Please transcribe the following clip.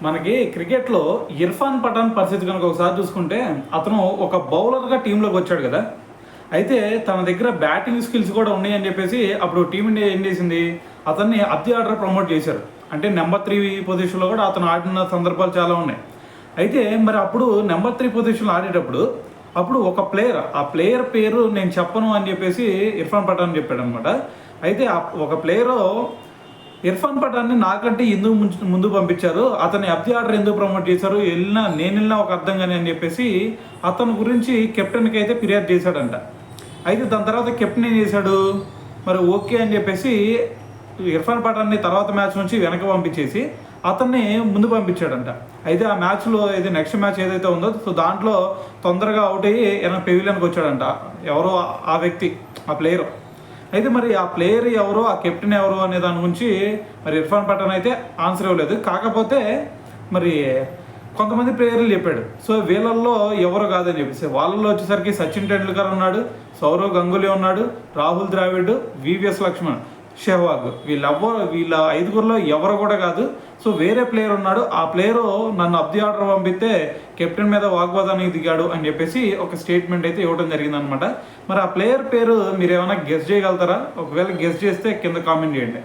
మనకి క్రికెట్లో ఇర్ఫాన్ పఠాన్ పరిస్థితి కనుక ఒకసారి చూసుకుంటే అతను ఒక బౌలర్గా టీంలోకి వచ్చాడు కదా. అయితే తన దగ్గర బ్యాటింగ్ స్కిల్స్ కూడా ఉన్నాయని చెప్పేసి అప్పుడు టీమిండియా ఏం చేసింది, అతన్ని అతి ఆర్డర్ ప్రమోట్ చేశారు. అంటే నెంబర్ 3 పొజిషన్లో కూడా అతను ఆడిన సందర్భాలు చాలా ఉన్నాయి. అయితే మరి అప్పుడు నెంబర్ 3 పొజిషన్లో ఆడేటప్పుడు అప్పుడు ఒక ప్లేయర్, ఆ ప్లేయర్ పేరు నేను చెప్పను అని చెప్పేసి ఇర్ఫాన్ పఠాన్ చెప్పాడు అనమాట. అయితే ఒక ప్లేయరు ఇర్ఫాన్ పఠాన్ని నాకంటే ఎందుకు ముందు పంపించారు, అతని అబ్ది ఆర్డర్ ఎందుకు ప్రమోట్ చేశారు, నేను వెళ్ళినా ఒక అర్థం కానీ అని చెప్పేసి అతని గురించి కెప్టెన్కి అయితే ఫిర్యాదు చేశాడంట. అయితే దాని తర్వాత కెప్టెన్ ఏం చేశాడు, మరి ఓకే అని చెప్పేసి ఇర్ఫాన్ పఠాన్ని తర్వాత మ్యాచ్ నుంచి వెనక పంపించేసి అతన్ని ముందు పంపించాడంట. అయితే ఆ మ్యాచ్లో ఇది నెక్స్ట్ మ్యాచ్ ఏదైతే ఉందో సో దాంట్లో తొందరగా అవుట్ అయ్యి పెవిలియన్కి వచ్చాడంట ఎవరో ఆ వ్యక్తి, ఆ ప్లేయరు. అయితే మరి ఆ ప్లేయర్ ఎవరో, ఆ కెప్టెన్ ఎవరు అనే దాని గురించి మరి ఇర్ఫాన్ పఠాన్ అయితే ఆన్సర్ ఇవ్వలేదు. కాకపోతే మరి కొంతమంది ప్లేయర్లు చెప్పాడు. సో వీళ్ళల్లో ఎవరు కాదని చెప్పేసి వాళ్ళల్లో వచ్చేసరికి సచిన్ టెండూల్కర్ ఉన్నాడు, సౌరవ్ గంగూలీ ఉన్నాడు, రాహుల్ ద్రావిడ్, వివిఎస్ లక్ష్మణ్, సెహ్వాగ్. వీళ్ళ 5గురిలో ఎవరు కూడా కాదు. సో వేరే ప్లేయర్ ఉన్నాడు, ఆ ప్లేయరు నన్ను అబ్ది ఆర్డర్ పంపిస్తే కెప్టెన్ మీద వాగ్వాదానికి దిగాడు అని చెప్పేసి ఒక స్టేట్మెంట్ అయితే ఇవ్వడం జరిగిందనమాట. మరి ఆ ప్లేయర్ పేరు మీరు ఏమైనా గెస్ చేయగలుగుతారా? ఒకవేళ గెస్ చేస్తే కింద కామెంట్ చేయండి.